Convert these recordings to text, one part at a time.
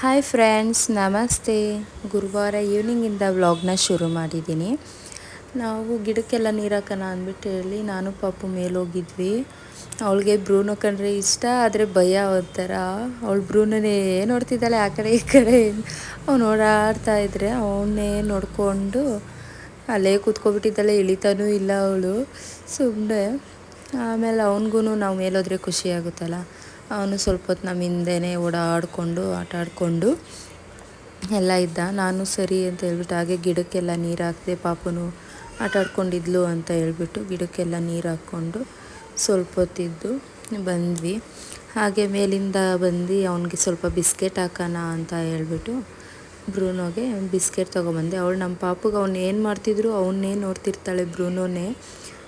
Hi friends, ನಮಸ್ತೆ. ಗುರುವಾರ ಈವ್ನಿಂಗಿಂದ ವ್ಲಾಗ್ನ ಶುರು ಮಾಡಿದ್ದೀನಿ. ನಾವು ಗಿಡಕ್ಕೆಲ್ಲ ನೀರು ಹಾಕೋಣ ಅಂದ್ಬಿಟ್ಟು ಹೇಳಿ ನಾನು ಪಾಪು ಮೇಲೋಗಿದ್ವಿ. ಅವಳಿಗೆ ಬ್ರೂನೋ ಕಂಡ್ರೆ ಇಷ್ಟ, ಆದರೆ ಭಯ ಒಂಥರ. ಅವಳು ಬ್ರೂನೋನೇ ನೋಡ್ತಿದ್ದಾಳೆ ಆ ಕಡೆ ಈ ಕಡೆ. ಅವ್ನು ಓಡಾಡ್ತಾ ಇದ್ರೆ ಅವನ್ನೇ ನೋಡಿಕೊಂಡು ಅಲ್ಲೇ ಕೂತ್ಕೊಬಿಟ್ಟಿದ್ದಾಳೆ, ಇಳಿತಾನೂ ಇಲ್ಲ ಅವಳು ಸುಮ್ಮನೆ. ಆಮೇಲೆ ಅವನಿಗೂ ನಾವು ಮೇಲೋದ್ರೆ ಖುಷಿ ಆಗುತ್ತಲ್ಲ, ಅವನು ಸ್ವಲ್ಪ ಹೊತ್ತು ನಮ್ಮ ಹಿಂದೆನೇ ಓಡಾಡಿಕೊಂಡು ಆಟ ಆಡಿಕೊಂಡು ಎಲ್ಲ ಇದ್ದ. ನಾನು ಸರಿ ಅಂತ ಹೇಳ್ಬಿಟ್ಟು ಹಾಗೆ ಗಿಡಕ್ಕೆಲ್ಲ ನೀರು ಹಾಕಿದೆ. ಪಾಪನು ಆಟ ಆಡ್ಕೊಂಡಿದ್ಲು ಅಂತ ಹೇಳ್ಬಿಟ್ಟು ಗಿಡಕ್ಕೆಲ್ಲ ನೀರು ಹಾಕ್ಕೊಂಡು ಸ್ವಲ್ಪ ಹೊತ್ತಿದ್ದು ಬಂದ್ವಿ. ಹಾಗೆ ಮೇಲಿಂದ ಬಂದು ಅವನಿಗೆ ಸ್ವಲ್ಪ ಬಿಸ್ಕೆಟ್ ಹಾಕೋಣ ಅಂತ ಹೇಳ್ಬಿಟ್ಟು ಬ್ರೂನೋಗೆ ಬಿಸ್ಕೆಟ್ ತೊಗೊಬಂದೆ. ಅವಳು ನಮ್ಮ ಪಾಪುಗೆ ಅವ್ನು ಏನು ಮಾಡ್ತಿದ್ರು ಅವನ್ನೇ ನೋಡ್ತಿರ್ತಾಳೆ ಬ್ರೂನೋನೇ.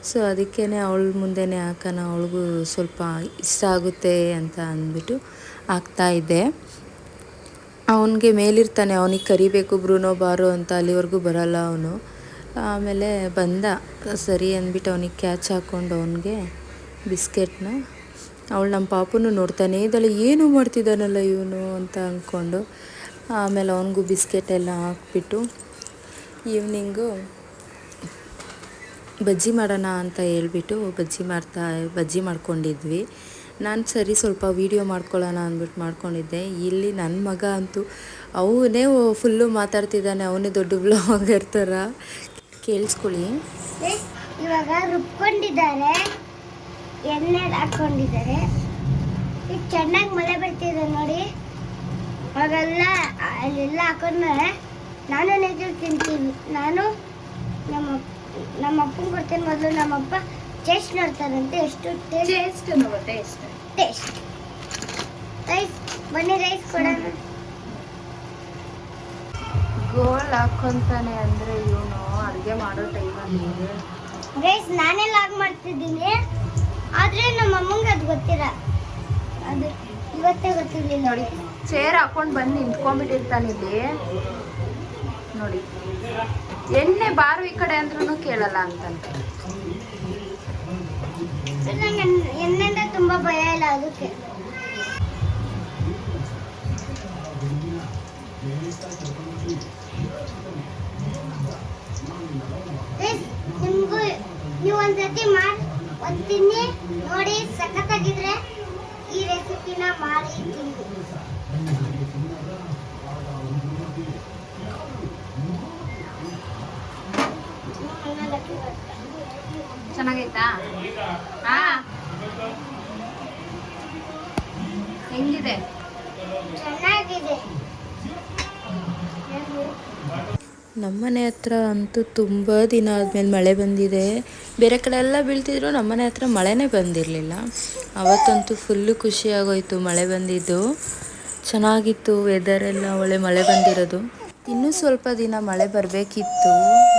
ಸೊ ಅದಕ್ಕೇ ಅವಳ ಮುಂದೆನೇ ಹಾಕೋಣ, ಅವಳಿಗೂ ಸ್ವಲ್ಪ ಇಷ್ಟ ಆಗುತ್ತೆ ಅಂತ ಅಂದ್ಬಿಟ್ಟು ಹಾಕ್ತಾಯಿದ್ದೆ. ಅವನಿಗೆ ಮೇಲಿರ್ತಾನೆ, ಅವನಿಗೆ ಕರಿಬೇಕು ಬ್ರೂನೋ ಬಾರೋ ಅಂತ, ಅಲ್ಲಿವರೆಗೂ ಬರಲ್ಲ ಅವನು. ಆಮೇಲೆ ಬಂದ ಸರಿ ಅಂದ್ಬಿಟ್ಟು ಅವನಿಗೆ ಕ್ಯಾಚ್ ಹಾಕ್ಕೊಂಡು ಅವನಿಗೆ ಬಿಸ್ಕೆಟ್ನ. ಅವಳು ನಮ್ಮ ಪಾಪುನು ನೋಡ್ತಾನೆ ಇದ್ದಾಳೆ, ಏನು ಮಾಡ್ತಿದ್ದಾನಲ್ಲ ಇವನು ಅಂತ ಅಂದ್ಕೊಂಡು. ಆಮೇಲೆ ಅವನಿಗೂ ಬಿಸ್ಕೆಟ್ ಎಲ್ಲ ಹಾಕ್ಬಿಟ್ಟು ಈವ್ನಿಂಗು ಬಜ್ಜಿ ಮಾಡೋಣ ಅಂತ ಹೇಳ್ಬಿಟ್ಟು ಬಜ್ಜಿ ಮಾಡ್ಕೊಂಡಿದ್ವಿ. ನಾನು ಸರಿ ಸ್ವಲ್ಪ ವೀಡಿಯೋ ಮಾಡ್ಕೊಳ್ಳೋಣ ಅಂದ್ಬಿಟ್ಟು ಮಾಡ್ಕೊಂಡಿದ್ದೆ. ಇಲ್ಲಿ ನನ್ನ ಮಗ ಅಂತೂ ಅವನೇ ಫುಲ್ಲು ಮಾತಾಡ್ತಿದ್ದಾನೆ, ಅವನೇ ದೊಡ್ಡ ಬ್ಲಾಗರ್ ಥರ. ಕೇಳಿಸ್ಕೊಳ್ಳಿ. ಇವಾಗ ರುಬ್ಕೊಂಡಿದ್ದಾರೆ, ಎಣ್ಣೆ ಹಾಕ್ಕೊಂಡಿದ್ದಾರೆ. ಈಗ ಚೆನ್ನಾಗಿ ಮಳೆ ಬರ್ತಿದೆ ನೋಡಿ. ಅವೆಲ್ಲ ಅಲ್ಲೆಲ್ಲ ಹಾಕೊಂಡ್ಮೇಲೆ ನಾನು ನೆಜಲ್ ತಿಂತೀನಿ. ನಾನು ನಮ್ಮ ಅಪ್ಪನ ಕೊಡ್ತೇನೆ. ಮೊದಲು ನಮ್ಮಪ್ಪ ಟೇಸ್ಟ್ ನೋಡ್ತಾರಂತೆ, ಎಷ್ಟು ಟೇಸ್ಟ್ ರೈಸ್. ಬನ್ನಿ ರೈಸ್ ಕೊಡೋಣ. ಗೋಲ್ ಹಾಕ್ಕೊಂತಾನೆ ಅಂದರೆ ಇವನು ಅಡುಗೆ ಮಾಡೋ ಟೈಮಲ್ಲಿ ರೈಸ್ ನಾನೆಲ್ಲ ಆಗಿ ಮಾಡ್ತಿದ್ದೀನಿ, ಆದರೆ ನಮ್ಮ ಅಮ್ಮಂಗೆ ಅದು ಗೊತ್ತಿಲ್ಲ. ಅದು ಇವತ್ತೇ ಗೊತ್ತಿರಲಿಲ್ಲ ನೋಡಿ. ಚೇರ್ ಹಾಕೊಂಡು ಬಂದು ನಿಂತ್ಕೊಂಡ್ಬಿಟ್ಟಿರ್ತಾನೆ ಇಲ್ಲಿ ನೋಡಿ. ಎಣ್ಣೆ ಬಾರು ಈ ಕಡೆ ಅಂದ್ರೂ ಕೇಳಲ್ಲ ಅಂತಂತೆ. ನಂಗೆ ಎಣ್ಣೆಂದ ತುಂಬ ಭಯ ಇಲ್ಲ, ಅದಕ್ಕೆ. ನಿಮಗೂ ನೀವು ಒಂದ್ಸತಿ ಒಂದು ತಿನ್ನಿ ನೋಡಿ, ಸಖತ್ತಾಗಿದ್ರೆ ಈ ರೆಸಿಪಿನ ಮಾಡಿ ತಿನ್ನಿ. ಚೆನ್ನಾಗೈತಾ? ಹೆಂಗಿದೆ? ಚೆನ್ನಾಗಿದೆ. ನಮ್ಮನೆ ಹತ್ರ ಅಂತೂ ತುಂಬ ದಿನ ಆದಮೇಲೆ ಮಳೆ ಬಂದಿದೆ. ಬೇರೆ ಕಡೆ ಎಲ್ಲ ಬೀಳ್ತಿದ್ರು, ನಮ್ಮನೆ ಹತ್ರ ಮಳೆನೇ ಬಂದಿರಲಿಲ್ಲ. ಅವತ್ತಂತೂ ಫುಲ್ಲು ಖುಷಿಯಾಗೋಯ್ತು ಮಳೆ ಬಂದಿದ್ದು. ಚೆನ್ನಾಗಿತ್ತು ವೆದರೆಲ್ಲ, ಒಳ್ಳೆ ಮಳೆ ಬಂದಿರೋದು. ಇನ್ನೂ ಸ್ವಲ್ಪ ದಿನ ಮಳೆ ಬರಬೇಕಿತ್ತು,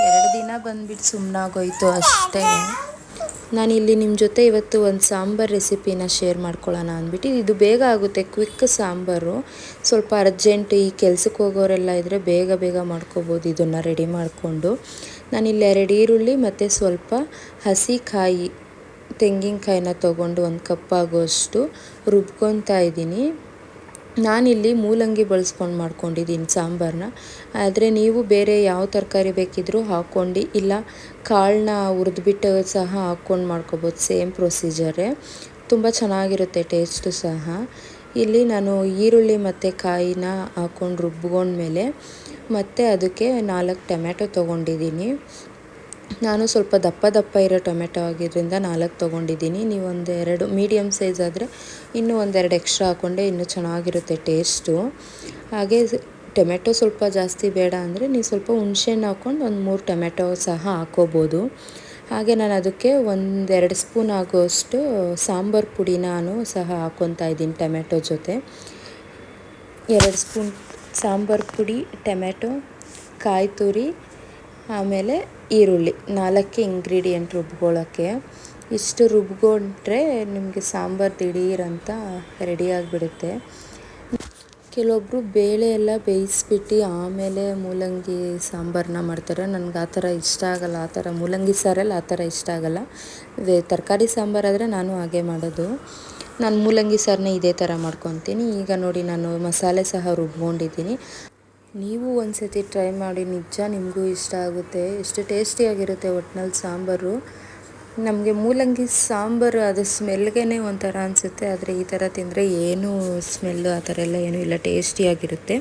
2 ದಿನ ಬಂದುಬಿಟ್ಟು ಸುಮ್ಮನಾಗೋಯ್ತು ಅಷ್ಟೇ. ನಾನಿಲ್ಲಿ ನಿಮ್ಮ ಜೊತೆ ಇವತ್ತು ಒಂದು ಸಾಂಬಾರು ರೆಸಿಪಿನ ಶೇರ್ ಮಾಡ್ಕೊಳ್ಳೋಣ ಅಂದ್ಬಿಟ್ಟು. ಇದು ಬೇಗ ಆಗುತ್ತೆ, ಕ್ವಿಕ್ ಸಾಂಬಾರು. ಸ್ವಲ್ಪ ಅರ್ಜೆಂಟ್ ಈ ಕೆಲ್ಸಕ್ಕೆ ಹೋಗೋರೆಲ್ಲ ಇದ್ದರೆ ಬೇಗ ಮಾಡ್ಕೋಬೋದು ಇದನ್ನು ರೆಡಿ ಮಾಡಿಕೊಂಡು. ನಾನಿಲ್ಲಿ 2 ಈರುಳ್ಳಿ ಮತ್ತು ಸ್ವಲ್ಪ ಹಸಿ ಕಾಯಿ ತೆಂಗಿನಕಾಯಿನ ತೊಗೊಂಡು 1 ಕಪ್ ಆಗೋಷ್ಟು ರುಬ್ಕೊತಾ ಇದ್ದೀನಿ. ನಾನಿಲ್ಲಿ ಮೂಲಂಗಿ ಬಳಸ್ಕೊಂಡು ಮಾಡ್ಕೊಂಡಿದ್ದೀನಿ ಸಾಂಬಾರನ್ನ. ಆದರೆ ನೀವು ಬೇರೆ ಯಾವ ತರಕಾರಿ ಬೇಕಿದ್ರೂ ಹಾಕ್ಕೊಂಡು, ಇಲ್ಲ ಕಾಳನ್ನ ಹುರಿದ್ಬಿಟ್ಟು ಸಹ ಹಾಕ್ಕೊಂಡು ಮಾಡ್ಕೊಬೋದು. ಸೇಮ್ ಪ್ರೊಸೀಜರೇ, ತುಂಬ ಚೆನ್ನಾಗಿರುತ್ತೆ ಟೇಸ್ಟು ಸಹ. ಇಲ್ಲಿ ನಾನು ಈರುಳ್ಳಿ ಮತ್ತು ಕಾಯಿನ ಹಾಕ್ಕೊಂಡು ರುಬ್ಕೊಂಡ್ಮೇಲೆ ಮತ್ತು ಅದಕ್ಕೆ 4 ಟೊಮೆಟೊ ತೊಗೊಂಡಿದ್ದೀನಿ. ನಾನು ಸ್ವಲ್ಪ ದಪ್ಪ ಇರೋ ಟೊಮೆಟೊ ಆಗಿದ್ದರಿಂದ 4 ತೊಗೊಂಡಿದ್ದೀನಿ. ನೀವು 1-2 ಮೀಡಿಯಮ್ ಸೈಜ್ ಆದರೆ ಇನ್ನೂ 1-2 ಎಕ್ಸ್ಟ್ರಾ ಹಾಕ್ಕೊಂಡೆ ಇನ್ನೂ ಚೆನ್ನಾಗಿರುತ್ತೆ ಟೇಸ್ಟು. ಹಾಗೆ ಟೊಮೆಟೊ ಸ್ವಲ್ಪ ಜಾಸ್ತಿ ಬೇಡ ಅಂದರೆ ನೀವು ಸ್ವಲ್ಪ ಹುಣಸೆಹಣ್ಣು ಹಾಕ್ಕೊಂಡು 1-3 ಟೊಮೆಟೊ ಸಹ ಹಾಕ್ಕೋಬೋದು. ಹಾಗೆ ನಾನು ಅದಕ್ಕೆ 1-2 ಸ್ಪೂನ್ ಆಗೋಷ್ಟು ಸಾಂಬಾರು ಪುಡಿ ನಾನು ಸಹ ಹಾಕ್ಕೊತಾ ಇದ್ದೀನಿ ಟೊಮೆಟೊ ಜೊತೆ. 2 ಸ್ಪೂನ್ ಸಾಂಬಾರು ಪುಡಿ, ಟೊಮೆಟೊ, ಕಾಯಿ ತುರಿ, ಆಮೇಲೆ ಈರುಳ್ಳಿ, 4 ಇಂಗ್ರೀಡಿಯೆಂಟ್ ರುಬ್ಕೊಳ್ಳೋಕ್ಕೆ. ಇಷ್ಟು ರುಬ್ಕೊಂಡ್ರೆ ನಿಮಗೆ ಸಾಂಬಾರು ದಿಢೀರಂತ ರೆಡಿಯಾಗಿಬಿಡುತ್ತೆ. ಕೆಲವೊಬ್ಬರು ಬೇಳೆ ಎಲ್ಲ ಬೇಯಿಸ್ಬಿಟ್ಟು ಆಮೇಲೆ ಮೂಲಂಗಿ ಸಾಂಬಾರನ್ನ ಮಾಡ್ತಾರೆ. ನನಗೆ ಆ ಥರ ಇಷ್ಟ ಆಗೋಲ್ಲ. ಆ ಥರ ಮೂಲಂಗಿ ಸಾರಲ್ಲಿ ಆ ಥರ ಇಷ್ಟ ಆಗೋಲ್ಲ. ತರಕಾರಿ ಸಾಂಬಾರಾದರೆ ನಾನು ಹಾಗೆ ಮಾಡೋದು. ನಾನು ಮೂಲಂಗಿ ಸಾರನ್ನ ಇದೇ ಥರ ಮಾಡ್ಕೊತೀನಿ. ಈಗ ನೋಡಿ ನಾನು ಮಸಾಲೆ ಸಹ ರುಬ್ಕೊಂಡಿದ್ದೀನಿ. ನೀವು ಒಂದು ಸತಿ ಟ್ರೈ ಮಾಡಿ, ನಿಜ ನಿಮಗೂ ಇಷ್ಟ ಆಗುತ್ತೆ. ಎಷ್ಟು ಟೇಸ್ಟಿಯಾಗಿರುತ್ತೆ ಒಟ್ನಲ್ಲಿ ಸಾಂಬಾರು. ನಮಗೆ ಮೂಲಂಗಿ ಸಾಂಬಾರು ಅದು ಸ್ಮೆಲ್ಗೇ ಒಂಥರ ಅನಿಸುತ್ತೆ, ಆದರೆ ಈ ಥರ ತಿಂದರೆ ಏನೂ ಸ್ಮೆಲ್ಲು ಆ ಥರ ಎಲ್ಲ ಏನೂ ಇಲ್ಲ, ಟೇಸ್ಟಿಯಾಗಿರುತ್ತೆ.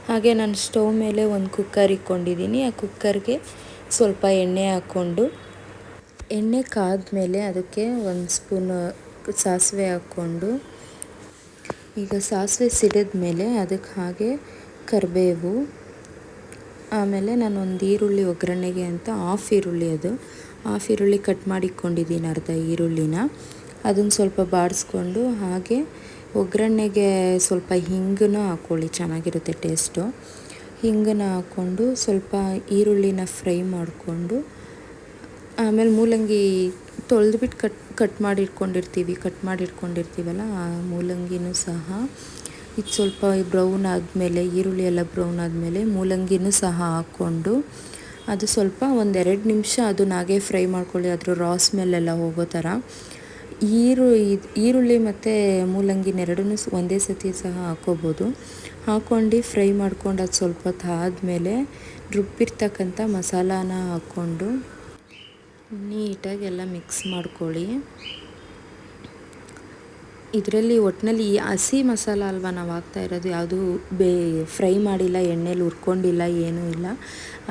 ಹಾಗೆ ನಾನು ಸ್ಟವ್ ಮೇಲೆ ಒಂದು ಕುಕ್ಕರ್ ಇಟ್ಕೊಂಡಿದ್ದೀನಿ. ಆ ಕುಕ್ಕರ್ಗೆ ಸ್ವಲ್ಪ ಎಣ್ಣೆ ಹಾಕ್ಕೊಂಡು, ಎಣ್ಣೆ ಕಾದ್ಮೇಲೆ ಅದಕ್ಕೆ ಒಂದು ಸ್ಪೂನ್ ಸಾಸಿವೆ ಹಾಕ್ಕೊಂಡು, ಈಗ ಸಾಸಿವೆ ಸಿಡಿದ ಮೇಲೆ ಅದಕ್ಕೆ ಹಾಗೆ ಕರಿಬೇವು, ಆಮೇಲೆ ನಾನು ಒಂದು ಈರುಳ್ಳಿ ಒಗ್ಗರಣೆಗೆ ಅಂತ ಹಾಫ್ ಈರುಳ್ಳಿ ಕಟ್ ಮಾಡಿಕೊಂಡಿದ್ದೀನಿ, ಅರ್ಧ ಈರುಳ್ಳಿನ ಅದನ್ನು ಸ್ವಲ್ಪ ಬಾಡಿಸ್ಕೊಂಡು, ಹಾಗೆ ಒಗ್ಗರಣೆಗೆ ಸ್ವಲ್ಪ ಹಿಂಗನ್ನ ಹಾಕ್ಕೊಳ್ಳಿ, ಚೆನ್ನಾಗಿರುತ್ತೆ ಟೇಸ್ಟು. ಹಿಂಗನ್ನ ಹಾಕ್ಕೊಂಡು ಸ್ವಲ್ಪ ಈರುಳ್ಳಿನ ಫ್ರೈ ಮಾಡಿಕೊಂಡು, ಆಮೇಲೆ ಮೂಲಂಗಿ ತೊಳೆದ್ಬಿಟ್ಟು ಕಟ್ ಮಾಡಿಟ್ಕೊಂಡಿರ್ತೀವಲ್ಲ ಆ ಮೂಲಂಗಿನೂ ಸಹ ಇದು ಸ್ವಲ್ಪ ಬ್ರೌನ್ ಆದಮೇಲೆ, ಈರುಳ್ಳಿ ಎಲ್ಲ ಬ್ರೌನ್ ಆದಮೇಲೆ ಮೂಲಂಗಿನೂ ಸಹ ಹಾಕ್ಕೊಂಡು ಅದು ಸ್ವಲ್ಪ 1-2 ನಿಮಿಷ ಅದನ್ನ ಹಾಗೆ ಫ್ರೈ ಮಾಡ್ಕೊಳ್ಳಿ, ಅದ್ರ ರಾ ಸ್ಮೆಲ್ಲೆಲ್ಲ ಹೋಗೋ ಥರ. ಈರುಳ್ಳಿ ಮತ್ತು ಮೂಲಂಗಿನೆರಡನ್ನೂ ಒಂದೇ ಸತಿ ಸಹ ಹಾಕ್ಕೋಬೋದು. ಹಾಕ್ಕೊಂಡು ಫ್ರೈ ಮಾಡ್ಕೊಂಡು ಅದು ಸ್ವಲ್ಪ ಹೊತ್ತು ಆದಮೇಲೆ ರುಬ್ಬಿರ್ತಕ್ಕಂಥ ಮಸಾಲಾನ ಹಾಕ್ಕೊಂಡು ನೀಟಾಗಿ ಎಲ್ಲ ಮಿಕ್ಸ್ ಮಾಡ್ಕೊಳ್ಳಿ. ಇದರಲ್ಲಿ ಒಟ್ಟಿನಲ್ಲಿ ಹಸಿ ಮಸಾಲ ಅಲ್ವಾ ನಾವು ಹಾಕ್ತಾ ಇರೋದು, ಯಾವುದು ಫ್ರೈ ಮಾಡಿಲ್ಲ, ಎಣ್ಣೆಲಿ ಹುರ್ಕೊಂಡಿಲ್ಲ, ಏನೂ ಇಲ್ಲ.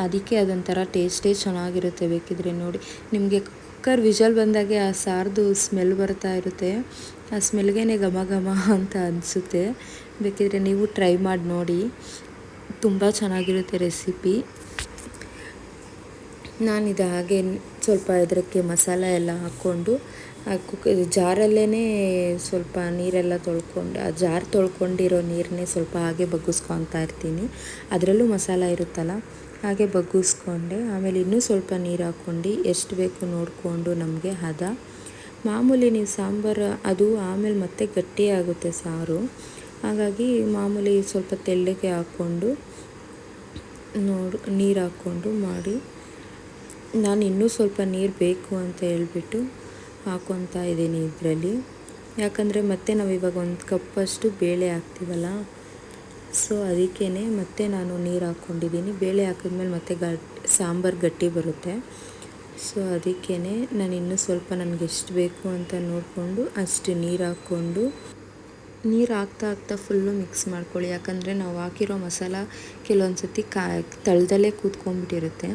ಅದಕ್ಕೆ ಅದೊಂಥರ ಟೇಸ್ಟೇ ಚೆನ್ನಾಗಿರುತ್ತೆ. ಬೇಕಿದ್ರೆ ನೋಡಿ, ನಿಮಗೆ ಕುಕ್ಕರ್ ವಿಷಲ್ ಬಂದಾಗೆ ಆ ಸಾರ್ದು ಸ್ಮೆಲ್ ಬರ್ತಾ ಇರುತ್ತೆ, ಆ ಸ್ಮೆಲ್ಗೇ ಘಮ ಘಮ ಅಂತ ಅನಿಸುತ್ತೆ. ಬೇಕಿದ್ರೆ ನೀವು ಟ್ರೈ ಮಾಡಿ ನೋಡಿ, ತುಂಬ ಚೆನ್ನಾಗಿರುತ್ತೆ ರೆಸಿಪಿ. ನಾನಿದು ಹಾಗೆ ಸ್ವಲ್ಪ ಇದಕ್ಕೆ ಮಸಾಲ ಎಲ್ಲ ಹಾಕ್ಕೊಂಡು ಜಾರಲ್ಲೇ ಸ್ವಲ್ಪ ನೀರೆಲ್ಲ ತೊಳ್ಕೊಂಡು, ಆ ಜಾರ್ ತೊಳ್ಕೊಂಡಿರೋ ನೀರನ್ನೇ ಸ್ವಲ್ಪ ಹಾಗೆ ಬಗ್ಗಿಸ್ಕೊತಾ ಇರ್ತೀನಿ. ಅದರಲ್ಲೂ ಮಸಾಲ ಇರುತ್ತಲ್ಲ, ಹಾಗೆ ಬಗ್ಗಿಸ್ಕೊಂಡೆ. ಆಮೇಲೆ ಇನ್ನೂ ಸ್ವಲ್ಪ ನೀರು ಹಾಕ್ಕೊಂಡು ಎಷ್ಟು ಬೇಕು ನೋಡಿಕೊಂಡು ನಮಗೆ ಹದ. ಮಾಮೂಲಿ ನೀವು ಸಾಂಬಾರು ಅದು ಆಮೇಲೆ ಮತ್ತೆ ಗಟ್ಟಿಯಾಗುತ್ತೆ ಸಾರು, ಹಾಗಾಗಿ ಮಾಮೂಲಿ ಸ್ವಲ್ಪ ತೆಳ್ಳಗೆ ಹಾಕ್ಕೊಂಡು ನೀರು ಹಾಕ್ಕೊಂಡು ಮಾಡಿ. ನಾನು ಇನ್ನೂ ಸ್ವಲ್ಪ ನೀರು ಬೇಕು ಅಂತ ಹೇಳ್ಬಿಟ್ಟು ಹಾಕ್ಕೊತಾ ಇದ್ದೀನಿ ಇದರಲ್ಲಿ. ಯಾಕಂದರೆ ಮತ್ತೆ ನಾವು ಇವಾಗ 1 ಕಪ್ಪಷ್ಟು ಬೇಳೆ ಹಾಕ್ತೀವಲ್ಲ, ಸೊ ಅದಕ್ಕೇ ಮತ್ತೆ ನಾನು ನೀರು ಹಾಕ್ಕೊಂಡಿದ್ದೀನಿ. ಬೇಳೆ ಹಾಕಿದ್ಮೇಲೆ ಮತ್ತೆ ಸಾಂಬಾರು ಗಟ್ಟಿ ಬರುತ್ತೆ, ಸೊ ಅದಕ್ಕೇ ನಾನು ಇನ್ನೂ ಸ್ವಲ್ಪ ನನಗೆ ಎಷ್ಟು ಬೇಕು ಅಂತ ನೋಡಿಕೊಂಡು ಅಷ್ಟು ನೀರು ಹಾಕ್ಕೊಂಡು, ನೀರು ಹಾಕ್ತಾ ಫುಲ್ಲು ಮಿಕ್ಸ್ ಮಾಡ್ಕೊಳ್ಳಿ. ಯಾಕಂದರೆ ನಾವು ಹಾಕಿರೋ ಮಸಾಲ ಕೆಲವೊಂದು ಸತಿ ತಳದಲ್ಲೇ ಕೂತ್ಕೊಂಡ್ಬಿಟ್ಟಿರುತ್ತೆ,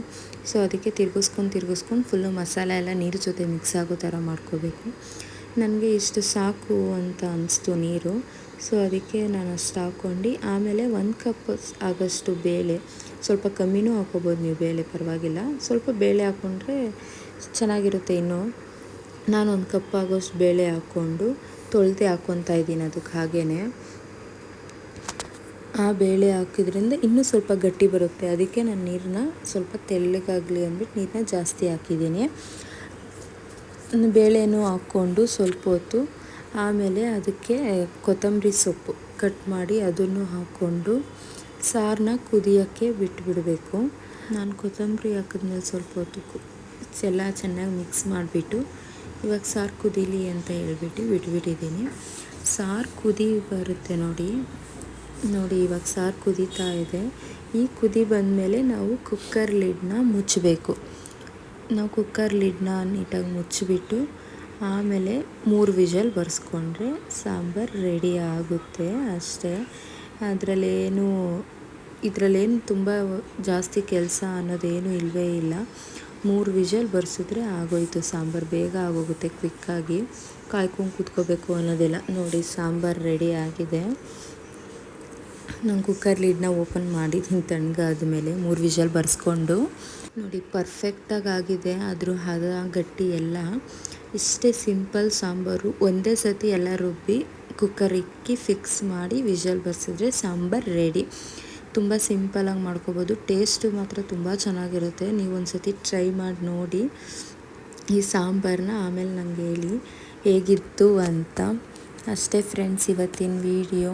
ಸೊ ಅದಕ್ಕೆ ತಿರ್ಗಿಸ್ಕೊಂಡು ಫುಲ್ಲು ಮಸಾಲ ಎಲ್ಲ ನೀರು ಜೊತೆ ಮಿಕ್ಸ್ ಆಗೋ ಥರ ಮಾಡ್ಕೋಬೇಕು. ನನಗೆ ಇಷ್ಟು ಸಾಕು ಅಂತ ಅನಿಸ್ತು ನೀರು, ಸೊ ಅದಕ್ಕೆ ನಾನು ಅಷ್ಟು ಹಾಕ್ಕೊಂಡು, ಆಮೇಲೆ 1 ಕಪ್ ಆಗೋಷ್ಟು ಬೇಳೆ, ಸ್ವಲ್ಪ ಕಮ್ಮಿನೂ ಹಾಕ್ಕೋಬೋದು ನೀವು ಬೇಳೆ, ಪರವಾಗಿಲ್ಲ. ಸ್ವಲ್ಪ ಬೇಳೆ ಹಾಕ್ಕೊಂಡ್ರೆ ಚೆನ್ನಾಗಿರುತ್ತೆ. ಇನ್ನೂ ನಾನು 1 ಕಪ್ ಆಗೋಷ್ಟು ಬೇಳೆ ಹಾಕ್ಕೊಂಡು ತೊಳೆದೇ ಹಾಕ್ಕೊತಾ ಇದ್ದೀನಿ ಅದಕ್ಕೆ. ಹಾಗೇ ಆ ಬೇಳೆ ಹಾಕಿದ್ರಿಂದ ಇನ್ನೂ ಸ್ವಲ್ಪ ಗಟ್ಟಿ ಬರುತ್ತೆ, ಅದಕ್ಕೆ ನಾನು ನೀರನ್ನ ಸ್ವಲ್ಪ ತೆಳ್ಳಗಾಗಲಿ ಅಂದ್ಬಿಟ್ಟು ನೀರನ್ನ ಜಾಸ್ತಿ ಹಾಕಿದ್ದೀನಿ. ಬೇಳೆನೂ ಹಾಕ್ಕೊಂಡು ಸ್ವಲ್ಪ ಹೊತ್ತು ಆಮೇಲೆ ಅದಕ್ಕೆ ಕೊತ್ತಂಬರಿ ಸೊಪ್ಪು ಕಟ್ ಮಾಡಿ ಅದನ್ನು ಹಾಕ್ಕೊಂಡು ಸಾರನ್ನ ಕುದಿಯೋಕ್ಕೆ ಬಿಟ್ಬಿಡಬೇಕು. ನಾನು ಕೊತ್ತಂಬರಿ ಹಾಕಿದ್ಮೇಲೆ ಸ್ವಲ್ಪ ಹೊತ್ತು ಎಲ್ಲ ಚೆನ್ನಾಗಿ ಮಿಕ್ಸ್ ಮಾಡಿಬಿಟ್ಟು ಇವಾಗ ಸಾರು ಕುದೀಲಿ ಅಂತ ಹೇಳ್ಬಿಟ್ಟು ಬಿಟ್ಬಿಟ್ಟಿದ್ದೀನಿ. ಸಾರು ಕುದಿ ಬರುತ್ತೆ ನೋಡಿ, ಇವಾಗ ಸಾರು ಕುದೀತಾ ಇದೆ. ಈ ಕುದಿ ಬಂದಮೇಲೆ ನಾವು ಕುಕ್ಕರ್ ಲಿಡ್ನ ಮುಚ್ಚಬೇಕು. ನಾವು ಕುಕ್ಕರ್ ಲಿಡ್ನ ನೀಟಾಗಿ ಮುಚ್ಚಿಬಿಟ್ಟು ಆಮೇಲೆ 3 ವಿಷಲ್ ಬರ್ಸ್ಕೊಂಡ್ರೆ ಸಾಂಬಾರು ರೆಡಿ ಆಗುತ್ತೆ ಅಷ್ಟೇ. ಇದರಲ್ಲೇನು ತುಂಬ ಜಾಸ್ತಿ ಕೆಲಸ ಅನ್ನೋದೇನು ಇಲ್ಲವೇ ಇಲ್ಲ. 3 ವಿಷಲ್ ಬರ್ಸಿದ್ರೆ ಆಗೋಯ್ತು, ಸಾಂಬಾರು ಬೇಗ ಆಗೋಗುತ್ತೆ, ಕ್ವಿಕ್ಕಾಗಿ ಕಾಯ್ಕೊಂಡು ಕೂತ್ಕೋಬೇಕು ಅನ್ನೋದಿಲ್ಲ. ನೋಡಿ ಸಾಂಬಾರು ರೆಡಿ ಆಗಿದೆ. ನಾನು ಕುಕ್ಕರ್ ಲಿಡ್ನ ಓಪನ್ ಮಾಡಿದ್ದೀನಿ ತಣ್ಣಗಾದ್ಮೇಲೆ 3 ವಿಷಲ್ ಬರ್ಸ್ಕೊಂಡು. ನೋಡಿ ಪರ್ಫೆಕ್ಟಾಗಿ ಆಗಿದೆ, ಅದ್ರ ಹದ ಗಟ್ಟಿ ಎಲ್ಲ. ಇಷ್ಟೇ ಸಿಂಪಲ್ ಸಾಂಬಾರು, ಒಂದೇ ಸತಿ ಎಲ್ಲ ರುಬ್ಬಿ ಕುಕ್ಕರ್ ಇಕ್ಕಿ ಫಿಕ್ಸ್ ಮಾಡಿ ವಿಷಲ್ ಬರ್ಸಿದ್ರೆ ಸಾಂಬಾರು ರೆಡಿ. ತುಂಬ ಸಿಂಪಲಾಗಿ ಮಾಡ್ಕೋಬೋದು, ಟೇಸ್ಟು ಮಾತ್ರ ತುಂಬ ಚೆನ್ನಾಗಿರುತ್ತೆ. ನೀವು ಒಂದು ಸತಿ ಟ್ರೈ ಮಾಡಿ ನೋಡಿ ಈ ಸಾಂಬಾರನ್ನ, ಆಮೇಲೆ ನನಗೆ ಹೇಳಿ ಹೇಗಿತ್ತು ಅಂತ. ಅಷ್ಟೇ ಫ್ರೆಂಡ್ಸ್ ಇವತ್ತಿನ ವಿಡಿಯೋ.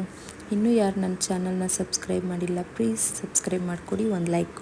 ಇನ್ನೂ ಯಾರು ನನ್ನ ಚಾನಲ್ನ ಸಬ್ಸ್ಕ್ರೈಬ್ ಮಾಡಿಲ್ಲ, ಪ್ಲೀಸ್ ಸಬ್ಸ್ಕ್ರೈಬ್ ಮಾಡಿಕೊಡಿ, ಒಂದು ಲೈಕ್